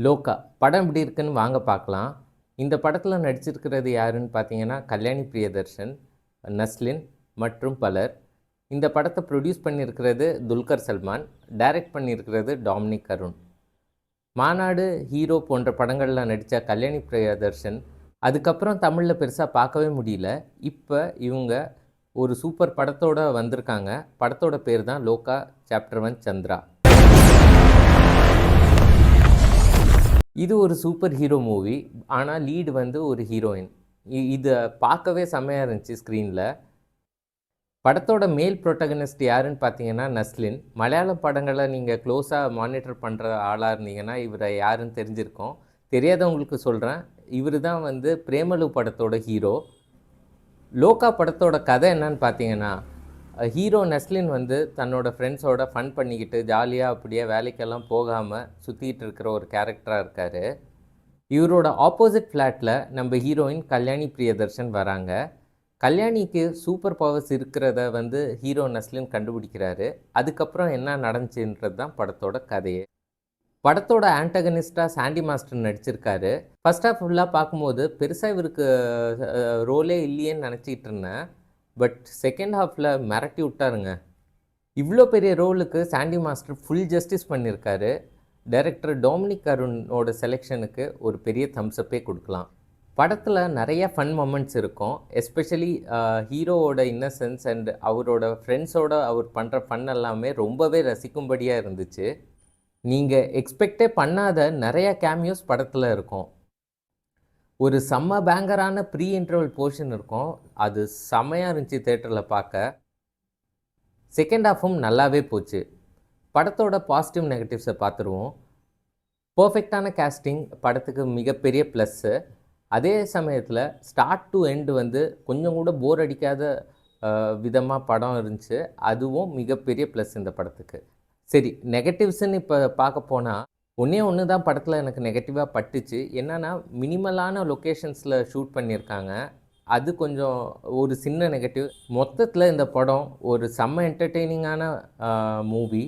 லோகா படம் எப்படி இருக்குன்னு வாங்க பார்க்கலாம். இந்த படத்தில் நடிச்சிருக்கிறது யாருன்னு பார்த்தீங்கன்னா கல்யாணி பிரியதர்ஷன், நஸ்லின் மற்றும் பலர். இந்த படத்தை ப்ரொடியூஸ் பண்ணியிருக்கிறது துல்கர் சல்மான், டைரக்ட் பண்ணியிருக்கிறது டாமினிக் அருண். மாநாடு, ஹீரோ போன்ற படங்களில் நடித்த கல்யாணி பிரியதர்ஷன் அதுக்கப்புறம் தமிழில் பெருசாக பார்க்கவே முடியல. இப்போ இவங்க ஒரு சூப்பர் படத்தோடு வந்திருக்காங்க. படத்தோட பேர் தான் லோகா சாப்டர் 1 சந்திரா. இது ஒரு சூப்பர் ஹீரோ மூவி. ஆனால் லீடு வந்து ஒரு ஹீரோயின். இதை பார்க்கவே செம்மையாக இருந்துச்சு ஸ்க்ரீனில். படத்தோட மேல் ப்ரொட்டகனிஸ்ட் யாருன்னு பார்த்தீங்கன்னா நஸ்லின். மலையாள படங்களை நீங்கள் க்ளோஸாக மானிட்டர் பண்ணுற ஆளாக இருந்தீங்கன்னா இவரை யாருன்னு தெரிஞ்சிருக்கோம். தெரியாதவங்களுக்கு சொல்கிறேன், இவர் தான் வந்து பிரேமலு படத்தோட ஹீரோ. லோகா படத்தோட கதை என்னன்னு பார்த்தீங்கன்னா, ஹீரோ நஸ்லின் வந்து தன்னோட ஃப்ரெண்ட்ஸோட ஃபன் பண்ணிக்கிட்டு ஜாலியாக அப்படியே வேலைக்கெல்லாம் போகாமல் சுற்றிக்கிட்டு இருக்கிற ஒரு கேரக்டராக இருக்கார். இவரோட ஆப்போசிட் ஃப்ளாட்டில் நம்ம ஹீரோயின் கல்யாணி பிரியதர்ஷன் வராங்க. கல்யாணிக்கு சூப்பர் பவர்ஸ் இருக்கிறத வந்து ஹீரோ நஸ்லின் கண்டுபிடிக்கிறாரு. அதுக்கப்புறம் என்ன நடந்துச்சுன்றது தான் படத்தோட கதையே. படத்தோட ஆன்டகனிஸ்டாக சாண்டி மாஸ்டர் நடிச்சிருக்காரு. ஃபர்ஸ்ட் ஹாஃப் ஃபுல்லாக பார்க்கும்போது பெருசாக இவருக்கு ரோலே இல்லையேன்னு நினச்சிக்கிட்டு இருந்தேன். பட் செகண்ட் ஹாஃபில் மிரட்டி விட்டாருங்க. இவ்வளோ பெரிய ரோலுக்கு சாண்டி மாஸ்டர் ஃபுல் ஜஸ்டிஸ் பண்ணியிருக்காரு. டைரக்டர் டாமினிக் அருணோட செலெக்ஷனுக்கு ஒரு பெரிய தம்ஸ்அப்பே கொடுக்கலாம். படத்தில் நிறைய ஃபன் மொமெண்ட்ஸ் இருக்கும். எஸ்பெஷலி ஹீரோவோட இன்னசென்ஸ் அண்ட் அவரோட ஃப்ரெண்ட்ஸோட அவர் பண்ணுற ஃபன் எல்லாமே ரொம்பவே ரசிக்கும்படியாக இருந்துச்சு. நீங்கள் எக்ஸ்பெக்டே பண்ணாத நிறையா கேமியோஸ் படத்தில் இருக்கும். ஒரு செம்ம பேங்கரான ப்ரீ இன்டர்வல் போர்ஷன் இருக்கும். அது செம்மையாக இருந்துச்சு தேட்டரில் பார்க்க. செகண்ட் ஹாஃபும் நல்லாவே போச்சு. படத்தோட பாசிட்டிவ் நெகட்டிவ்ஸை பார்த்துருவோம். பர்ஃபெக்டான கேஸ்டிங் படத்துக்கு மிகப்பெரிய ப்ளஸ்ஸு. அதே சமயத்தில் ஸ்டார்ட் டு எண்டு வந்து கொஞ்சம் கூட போர் அடிக்காத விதமாக படம் இருந்துச்சு. அதுவும் மிகப்பெரிய ப்ளஸ் இந்த படத்துக்கு. சரி, நெகட்டிவ்ஸுன்னு இப்போ பார்க்க போனால் ஒன்று தான் படத்தில் எனக்கு நெகட்டிவாக பட்டுச்சு. என்னென்னா மினிமலான லொக்கேஷன்ஸில் ஷூட் பண்ணியிருக்காங்க. அது கொஞ்சம் ஒரு சின்ன நெகட்டிவ். மொத்தத்தில் இந்த படம் ஒரு செம்ம என்டர்டெய்னிங்கான மூவி.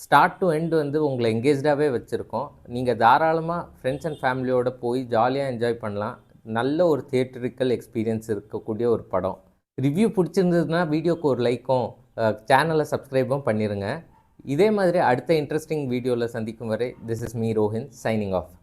ஸ்டார்ட் டு எண்ட் வந்து உங்களை எங்கேஜ்டாகவே வச்சுருக்கோம். நீங்கள் தாராளமாக ஃப்ரெண்ட்ஸ் அண்ட் ஃபேமிலியோடு போய் ஜாலியாக என்ஜாய் பண்ணலாம். நல்ல ஒரு தியேட்டரிக்கல் எக்ஸ்பீரியன்ஸ் இருக்கக்கூடிய ஒரு படம். ரிவ்யூ பிடிச்சிருந்ததுன்னா வீடியோக்கு ஒரு லைக்கும் சேனலை சப்ஸ்கிரைபும் பண்ணிடுங்க. இதே மாதிரி அடுத்த இன்ட்ரெஸ்டிங் வீடியோவில் சந்திக்கும் வரை this is me Rohin signing off.